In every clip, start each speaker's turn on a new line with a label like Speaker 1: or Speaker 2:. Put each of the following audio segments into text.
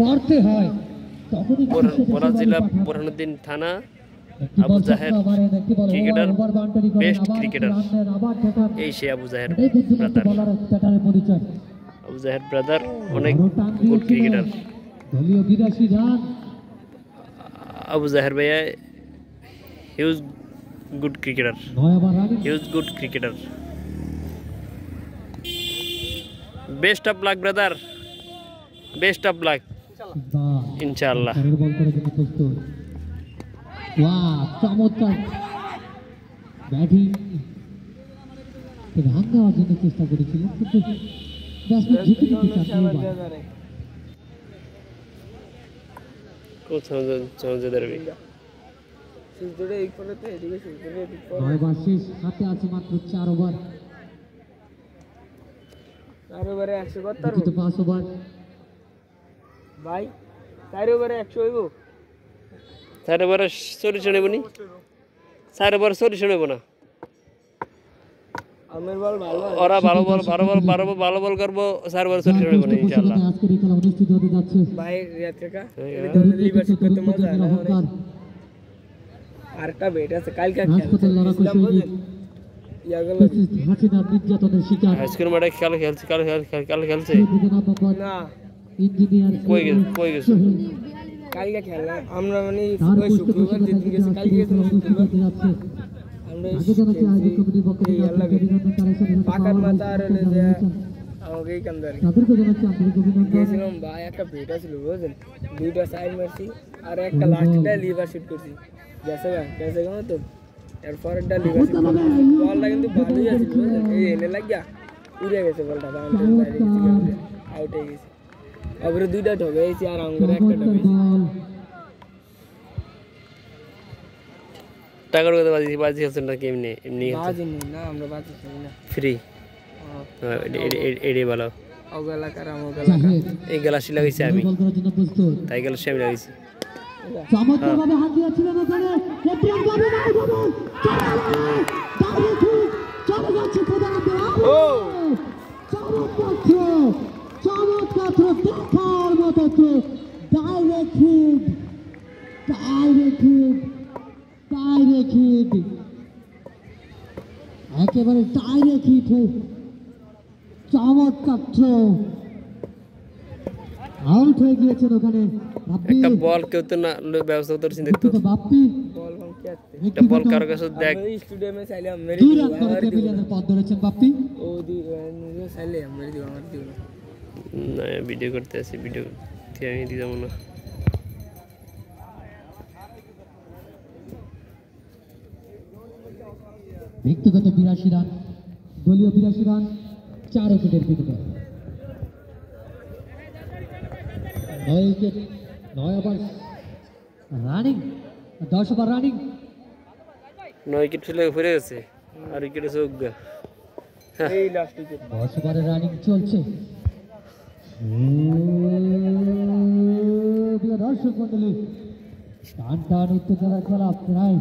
Speaker 1: করতে হয় তখনই
Speaker 2: বলা জেলা বুরহানুদ্দিন থানা আবু জাহের ক্রিকেটার বেস্ট ক্রিকেটার এই সে আবু জাহের ব্রাদার আবু জাহের ব্রাদার অনেক গুড ক্রিকেটার
Speaker 1: দলীয় 82 রান
Speaker 2: আবু জাহের ভাইয়া huge good cricketer huge good cricketer best of luck brother best of luck ইনশাআল্লাহ
Speaker 1: ওয়াও চমৎকার ব্যাটিং রান দেওয়ার জন্য চেষ্টা করেছিলেন কিন্তু ব্যাটসম্যান ঝুঁকে দিতে চাচ্ছিলেন
Speaker 2: কোচ সমঝে দেবে
Speaker 3: সুজুরে এই করতে এদিকে সুজুরে
Speaker 1: 9 ওভার শেষ হাতে আছে মাত্র 4 ওভার
Speaker 3: 4 ওভারে 100 করতে পারবো
Speaker 1: 5 ওভার
Speaker 3: ভাই 4 ওভারে 100 হইব
Speaker 2: 4 ওভারে 40 নেব নি 4 ওভারে 40 নেব না
Speaker 3: আমের বল ভালো
Speaker 2: ওরা ভালো বল ভালো বল করব 4 ওভারে 40 নেব না ইনশাআল্লাহ
Speaker 1: আজকে এই খেলা অনুষ্ঠিত হতে যাচ্ছে
Speaker 3: ভাই রিয়াদ কাকা এটা লিভারশিপ করতে মজা হয় অনেক আরেকটা বেট আছে কালকে খেলছিলাম বুঝলেন ইয়াগুলো
Speaker 1: হাসিনা নির্যাতনের শিকার
Speaker 2: আজকের মাঠে কাল খেলছে
Speaker 3: না
Speaker 1: ইঞ্জিনিয়ার
Speaker 2: কই গেছে
Speaker 3: কালকে খেলা আমরা মানে ওই শুক্রবার যেদিন গেছে কালকে গেছে শুক্রবার আমরা পাকার মাথা আর হলে যে আমাকে কান্দারি গেছিলাম ভাই একটা বেট আছিল বুঝলেন দুইটা সাইড মারছি আর একটা লাস্টটা লিভার শিট করছি গেছে কেন তো এরপর একটা লিভার শিট বলটা কিন্তু ভালোই আছে বুঝলেন এই এনে লাগিয়া উড়ে গেছে বলটা বাউন্ডারি বাইরে গেছে আউট হয়ে গেছে আবার দুইটা ঢোকাইছি আর আঙ্গুরে একটা ঢোকাইছি
Speaker 2: টাকার কথা বাজি খেলছেন না এমনি
Speaker 3: বাজি না আমরা বাজি খেলি না
Speaker 2: ফ্রি এডি ভালো
Speaker 3: অগলাকার
Speaker 2: এই গ্লাসি লাগাইছি আমি তাই গ্লাসি আমি লাগাইছি
Speaker 1: চমৎকারভাবে হাত দিয়েছিলেন ওখানে ক্যাপ্টেন যাবে না গোল চলে যাচ্ছে প্রধান
Speaker 3: ও
Speaker 1: চমৎকার দেখার মতো ডাইরেক্ট হিট একেবারে ডাইরেক্ট হিট চমৎকার থ্রো আউট হয়ে গিয়েছেন ওখানে
Speaker 2: একটা বল কেউ তো না ব্যবস্থা করতেছেন দেখতো
Speaker 1: বাপ্পি
Speaker 3: বল কোন কি আছে
Speaker 2: একটা বল কার কাছে দেখ
Speaker 3: আমি স্টুডিয়ামে চাইলাম মেরে
Speaker 1: দুই রান করে টেবিলের পথ ধরেছেন বাপ্পি
Speaker 3: ও দি চাইলে মেরে দিব আমার দিব
Speaker 2: না ভিডিও করতে আসি ভিডিও আমি দি যাব না
Speaker 1: ব্যক্তিগত 82 রান দলীয় 82 রান 4 উইকেটের বিনিময়ে 9 wicket 9 over running 10 over running
Speaker 2: 9 wicket ফেলে ঘুরে গেছে আর উইকেটে চোখ গা
Speaker 3: এই লাস্ট উইকেট
Speaker 1: 10 ওভারের রানিং চলছে প্রিয় দর্শক মণ্ডলী টান উত্তেজনা খেলা প্রায়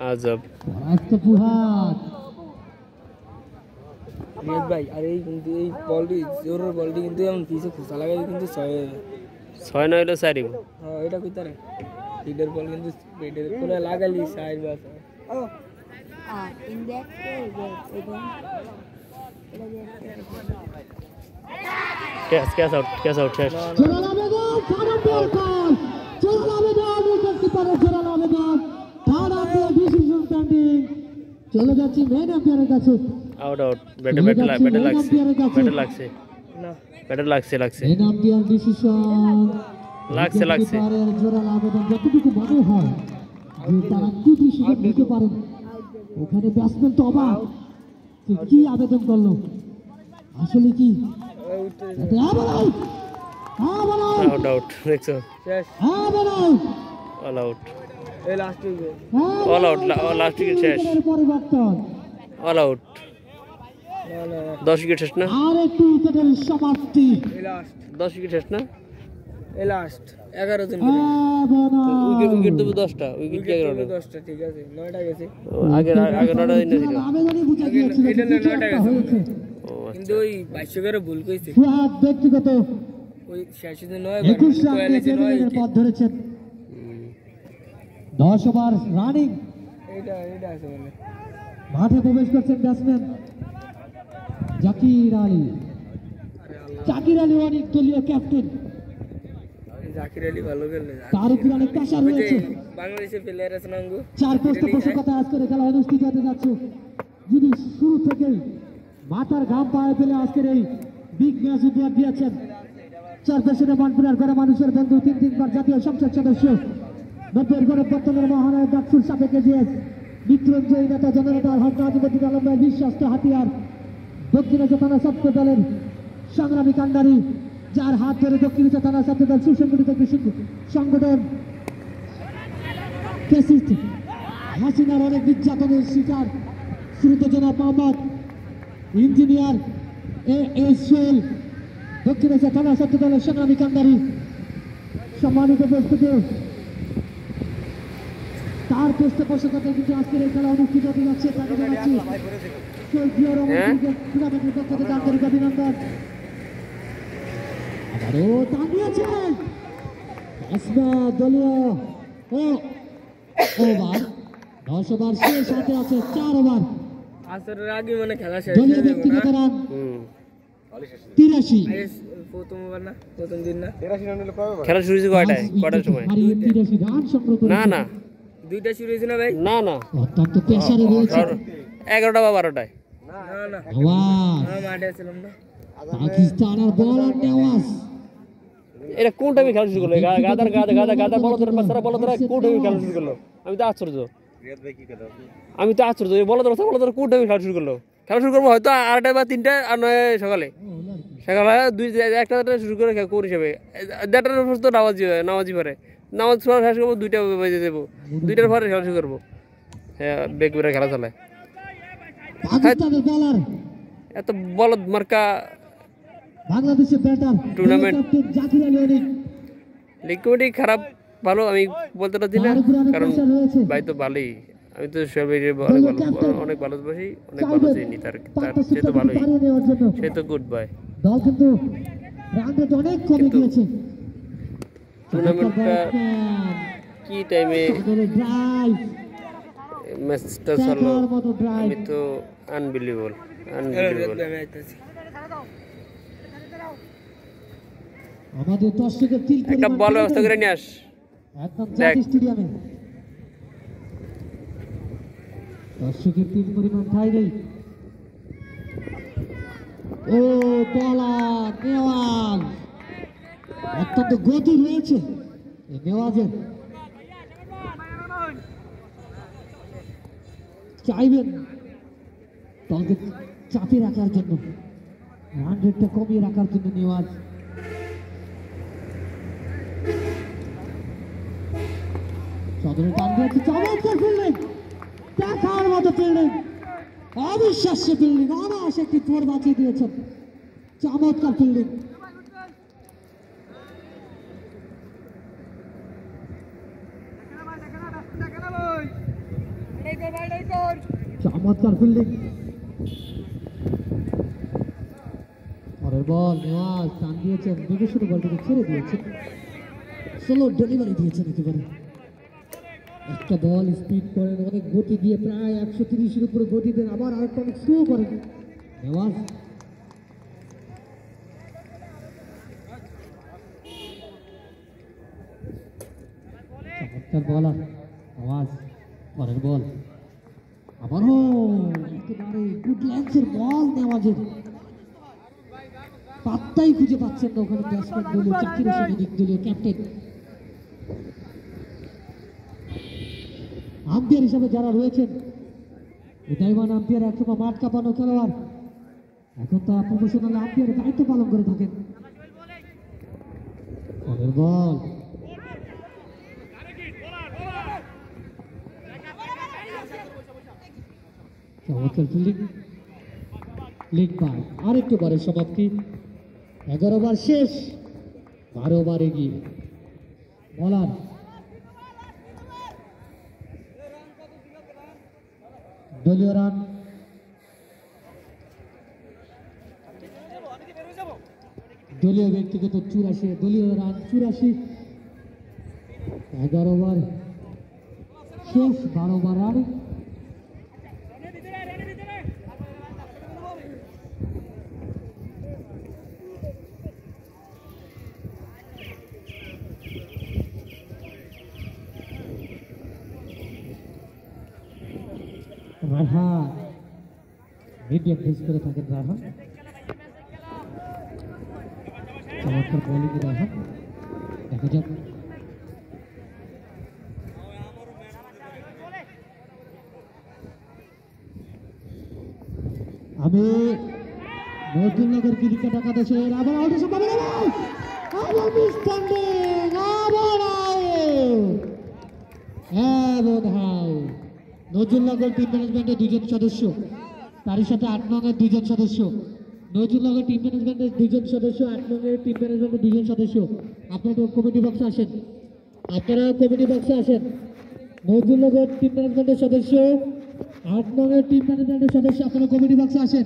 Speaker 2: আজব
Speaker 3: ভাই আর এই কিন্তু এই বলটি জোরের বলটি কিন্তু এমন পিছে খোসা লাগাই কিন্তু 6
Speaker 2: নয় হলো 4
Speaker 3: হ্যাঁ এটা কই তারে লিডার বল কিন্তু বেডের পুরো লাগালি সাইড বাস
Speaker 4: in that
Speaker 2: Cash out.
Speaker 1: চলে যাচ্ছি মেন আম্পায়ারের কাছে
Speaker 2: আউট ব্যাটে লাগছে
Speaker 3: না
Speaker 2: ব্যাটে লাগছে
Speaker 1: মেন আম্পায়ার ডিসিশন
Speaker 2: লাগছে
Speaker 1: জোরালো আবেদন যতটুকু মনে হয় যে তারা কি ডিসিশন নিতে পারেন ওখানে ব্যাটসম্যান তো অবাক কি আবেদন করলো আসলে কি
Speaker 2: আউট দেখছো
Speaker 3: শেষ
Speaker 2: অল আউট
Speaker 3: এই লাস্ট উইকেট
Speaker 2: লাস্ট উইকেট শেষ
Speaker 1: পরিবর্তন
Speaker 2: অল আউট
Speaker 3: না
Speaker 2: 10 উইকেট শেষ না
Speaker 1: আর একটু উইকেটের সমাপ্তি
Speaker 3: এই লাস্ট
Speaker 2: 10 উইকেট শেষ না
Speaker 3: এই লাস্ট 11 জন করে।
Speaker 2: উইকেট দেবো 10টা, উইকেট কি 11টা?
Speaker 3: 10টা ঠিক আছে, 9টা গেছে।
Speaker 2: আগে 9টা দিন ছিল।
Speaker 1: আবেদনই বুঝে গিয়েছিল
Speaker 3: এটা
Speaker 1: যে কিছু
Speaker 3: 9টা
Speaker 1: একটা
Speaker 3: গেছে।
Speaker 1: হয়েছে।
Speaker 3: কিন্তু ওই 22 করে ভুল কইছে।
Speaker 1: ফুয়াদ ব্যক্তিগত
Speaker 3: ওই শেষে 9
Speaker 1: 21 রান নিয়ে টেবিলের পথ ধরেছেন। 10 ওভার রানিং
Speaker 3: এটা আছে মানে।
Speaker 1: মাঠে প্রবেশ করছেন ব্যাটসম্যান জাকির আলী। জাকির আলী অনেক দলীয় ক্যাপ্টেন,
Speaker 3: জাকির আলী ভালো খেলে।
Speaker 1: তার উপরে অনেক প্রেশার
Speaker 3: ওই যে
Speaker 1: রয়েছে।
Speaker 3: বাংলাদেশের প্লেয়ার আছে নাঙ্গু।
Speaker 1: চার পৃষ্ঠপোষকতা আজকের খেলা অনুষ্ঠিত হতে যাচ্ছে। যিনি শুরু থেকেই মাথার ঘাম পায়ে ফেলে আজকের এই বিগ ম্যাচ উপহার দিয়েছেন। চেয়ারপারসনে বানপুরার ঘরে মানুষের বন্ধু, 3 বার জাতীয় সংসদ সদস্য, 90-এর ঘরে বর্তমানের মহানায়ক ডাকসুর সাবেক এজিএস, বিক্রমজয়ী নেতা জননেতা হক নাজিমুদ্দিন আলম ভাই, বিশ্বাস্ত হাতিয়ার, দক্ষিণেশ্বর থানা ছাত্র দলের সংগ্রামী কান্ডারি, যার হাত ধরে দক্ষিণেশ্বর থানা ছাত্র দল সুসংগঠিত কৃষি সংগঠন ফেসিস্ট হাসিনার অনেক নির্যাতনের শিকার শ্রুত জনাব মোহাম্মদ ইঞ্জিনিয়ার এস সোহেল, দক্ষিণেশ্বর থানা ছাত্র দলের সংগ্রামী কান্ডারি। সম্মানিত উপস্থিতি, তার পৃষ্ঠপোষকতায় কিন্তু আজকের এই খেলা অনুষ্ঠিত হতে যাচ্ছে। তাকে জানাচ্ছি শহীদ রহমান টুর্নামেন্টের পক্ষ থেকে আন্তরিক অভিনন্দন। আবারও টানিয়েছেন দলীয় ওভার, 10 ওভার শেষ, হাতে আছে 4 ওভার।
Speaker 3: আসরের আগে মানে খেলা শেষ
Speaker 1: দলীয়
Speaker 3: হয়ে যাবে
Speaker 1: ব্যক্তিগত
Speaker 3: না।
Speaker 1: রান 83।
Speaker 3: প্রথম ওভার না, প্রথম দিন না।
Speaker 2: খেলা শুরু হয়েছে কয়টায়, কয়টার সময়?
Speaker 1: হারিয়ে 83 রান সংগ্রহ
Speaker 2: না
Speaker 1: করেছেন।
Speaker 2: না,
Speaker 3: 2টা শুরু হয়েছে না ভাই?
Speaker 2: না না,
Speaker 1: অত্যন্ত প্রেসারে রয়েছে।
Speaker 2: 11টা বা 12টায়।
Speaker 3: না না,
Speaker 1: নওয়াজ,
Speaker 3: মাঠে ছিলাম না।
Speaker 1: পাকিস্তানের বলার নেওয়াজ।
Speaker 2: এটা কোন টাইমে খেলা শুরু করলো? গাদা বলদের পাশে বলদের কোন টাইমে খেলা শুরু করলো? আমি তো আশ্চর্য, এই বলদের কোন টাইমে খেলা শুরু করলো? খেলা শুরু করবো হয়তো 8টা বা 3টা, আর নয় সকালে 1টা শুরু করে কোন হিসাবে 1:30 তো নামাজি পরে নামাজ পড়া শেষ করবো, 2টা বেজে দেবো, 2টার পরে খেলা শুরু করবো। হ্যাঁ, বেগ বেড়ে খেলা চালায়।
Speaker 1: পাকিস্তানের বলার,
Speaker 2: এত বলদ মার্কা
Speaker 1: বাংলাদেশের batter
Speaker 2: tournament.
Speaker 1: Captain Zakir Ali অনেক।
Speaker 2: লিগ কমিটি খারাপ ভালো আমি বলতে পারছি না,
Speaker 1: তার উপরে অনেক
Speaker 2: কারণ
Speaker 1: প্রেসার রয়েছে।
Speaker 2: ভাই তো ভালোই, আমি তো সবাই অনেক ভালোবাসি, অনেক ভালো চিনি, তার সে তো ভালোই,
Speaker 1: পারিয়ে নেওয়ার জন্য
Speaker 2: সে তো গুড বাই।
Speaker 1: দল কিন্তু রান রেট অনেক কমে
Speaker 2: কিন্তু
Speaker 1: গিয়েছে।
Speaker 2: টুর্নামেন্টটা কি টাইমে
Speaker 1: ড্রাইভ,
Speaker 2: ম্যাচটা চললো,
Speaker 1: দেখার মতো ড্রাইভ।
Speaker 2: আমি তো আনবিলিভেবল।
Speaker 1: আমাদের দর্শকের তিল
Speaker 2: একটা বল ব্যবস্থা করে নিয়ে আস।
Speaker 1: একদম
Speaker 2: দেখ।
Speaker 1: জাতীয় স্টেডিয়ামে দর্শকের তিল পরিমাণ ঠাই নেই। ও বলার নেওয়াজ, অত্যন্ত গতি রয়েছে এই নেওয়াজের। চাইবেন দলকে চাপে রাখার জন্য, রান রেটটা কমিয়ে রাখার জন্য নেওয়াজ। সদরে টান দিয়েছে, চমৎকার ফিল্ডিং, দেখার মতো ফিল্ডিং, অবিশ্বাস্য ফিল্ডিং, অনায়াস একটি ফোর বাঁচিয়ে দিয়েছেন। চমৎকার ফিল্ডিং। চমৎকার ফিল্ডিং। পরের বল নেওয়াজ টান দিয়েছেন, দেখে শুরু বলটাকে ছেড়ে দিয়েছেন, স্লো ডেলিভারি দিয়েছেন একেবারে। একটা বল স্পিড করেন, অনেক গতি দিয়ে প্রায় 130-এর উপরে গতি দেন, আবার আরেকটা অনেক স্লো করেন নেওয়াজ। চমৎকার বলার নেওয়াজ। পরের বল আবারও একেবারে গুড লেন্সের বল নেওয়াজের, পাত্তাই খুঁজে পাচ্ছেন না ওখানে ব্যাটসম্যান দলীয় জাকির হোসেন দলীয় ক্যাপ্টেন। আম্পায়ার হিসাবে যারা রয়েছেন, উদয়মান আম্পায়ার একসময় মাঠ কাঁপানো খেলোয়াড়, এখন তো প্রফেশনাল আম্পায়ারের দায়িত্ব পালন করে থাকেন। পরের বল চমৎকার ফিল্ডিং, লিগ বাই। আরেকটু বারের সমাপ্তি, 11 ওভার শেষ, 12 ওভার এগিয়ে। বলার দলীয় রান দলীয় ব্যক্তিগত 84 দলীয় রান 84 11 ওভার শেষ 12 over run Raihan medium pace করে থাকেন রায়হান চমৎকার বোলিং রায়হান দেখা যাক আমি নতুননগর ক্রিকেট একাদশের আবার আউট সম্ভাবনা আবার মিসস্ট্যান্ডিং আবার আউট নজরুলনগর টিম ম্যানেজমেন্টের 2 জন সদস্য তারই সাথে 8 নং-এর 2 জন সদস্য নজরুলনগর টিম ম্যানেজমেন্টের 2 জন সদস্য 8 নং-এর টিম ম্যানেজমেন্টের 2 জন সদস্য আপনারা কমিটি বক্সে আসেন নজরুলনগর টিম ম্যানেজমেন্টের সদস্য 8 নং-এর টিম ম্যানেজমেন্টের সদস্য আপনারা কমিটি বক্সে আসেন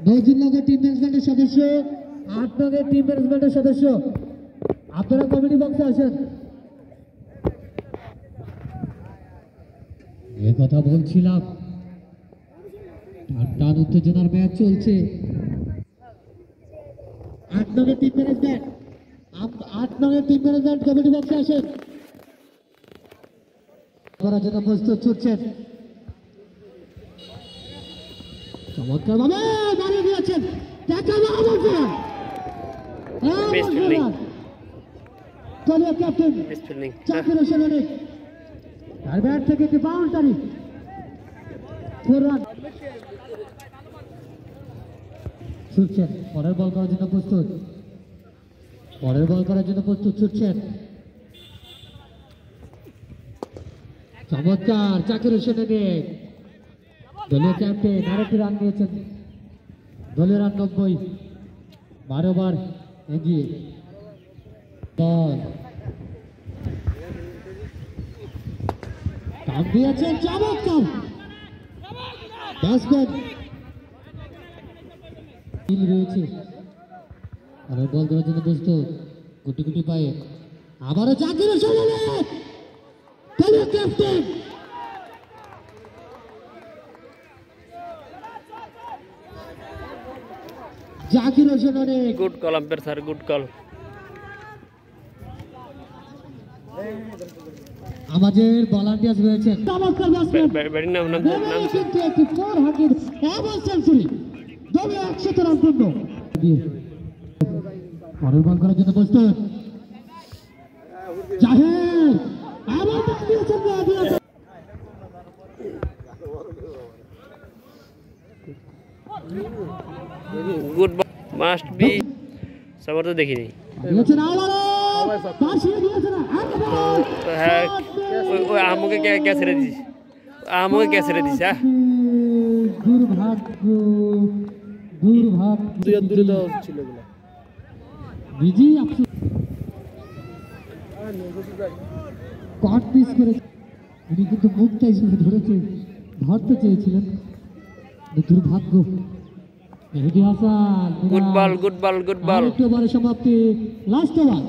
Speaker 1: নজরুলনগর টিম ম্যানেজমেন্টের সদস্য 8 নং-এর টিম ম্যানেজমেন্টের সদস্য আপনারা কমিটি বক্সে আসেন এ কথা বলছিলাম টান উত্তেজনার ম্যাচ চলছে 8 নং-এর টিম ম্যানেজমেন্ট 8 নং-এর টিম ম্যানেজমেন্ট কমিটি বক্সে আসেন করার জন্য প্রস্তুত ছুটছেন চমৎকার ভাবে দাঁড়িয়ে দিয়েছেন দলীয় ক্যাপ্টেন জাকির হোসেন অনেক তার ব্যাট থেকে একটি বাউন্ডারি 4 রান ছুটছেন পরের বল করার জন্য প্রস্তুত ছুটছেন চমৎকার জাকির হোসেন অনেক দলীয় ক্যাপ্টেন আরেকটি রান নিয়েছেন দলীয় রান 90 12 ওভার এগিয়ে বল টান দিয়েছেন চমৎকার ব্যাটসম্যান রয়েছে আর বল করার জন্য প্রস্তুত গুটি গুটি পায়ে আবারও জাকির হোসেন দলীয় ক্যাপ্টেন জাকির হোসেন অনেক
Speaker 2: good call umpire sir good call
Speaker 1: আমাদের ভলান্টিয়ার্স রয়েছে চমৎকার ব্যাটসম্যান
Speaker 2: ব্যাটিং নাম
Speaker 1: কিন্তু একটি 400 এভার সেঞ্চুরি দলীয় 100 রান পূর্ণ পরের বল করার জন্য প্রস্তুত জাহির আবার দিয়েছেন
Speaker 2: গুড মাস্ট বি সবার তো দেখিনি
Speaker 1: দিয়েছেন আবারও পাশে দিয়েছেন
Speaker 2: হ্যাঁ ওই আমাকে কে ছেড়ে দিস হ্যাঁ
Speaker 1: দুর্ভাগ্য
Speaker 3: দূরে তো ছিল এগুলো
Speaker 1: বিজি আফসোস কট পিস করে উনি কিন্তু মুখটা হিসেবে ধরতে চেয়েছিলেন দুর্ভাগ্য মেহেদী হাসান
Speaker 2: গুড বল
Speaker 1: একটু ওভারে সমাপ্তি last over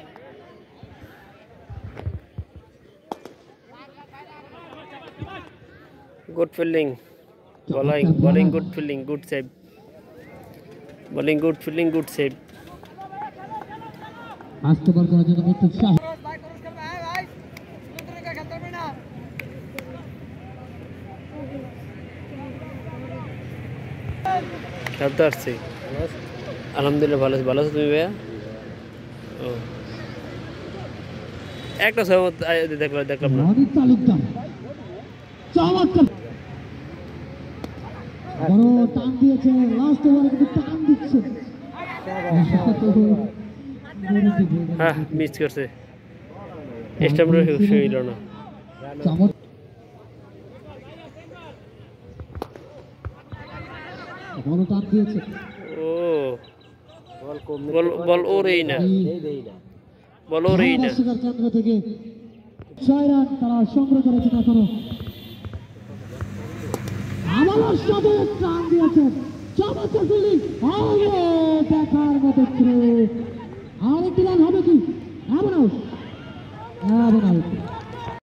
Speaker 2: good fielding bowling good fielding good save bowling good fielding good save
Speaker 1: last over করার জন্য প্রস্তুত শাহ
Speaker 2: খেলতে আসছি আলহামদুলিল্লাহ ভালো আছো তুমি ভাইয়া ও একটা সময় দেখলাম না
Speaker 1: রনি তালুকদার চমৎকার বড় টান দিয়েছে লাস্ট ওভারে কিন্তু টান দিচ্ছে
Speaker 2: হ্যাঁ মিস করছে স্টাম্পটা হইল না
Speaker 1: বড় টান দিয়েছে
Speaker 2: ও বল ওরেই না বলরেই না।
Speaker 1: শিকার কেন্দ্র থেকে 6 রান তারা সংগ্রহ করেছেন এখনো। আবারও সাথে রান দিয়েছেন, চমৎকার ফিল্ডিং, দেখার মতো থ্রো, আরেকটি রান হবে কি? এমন আউট,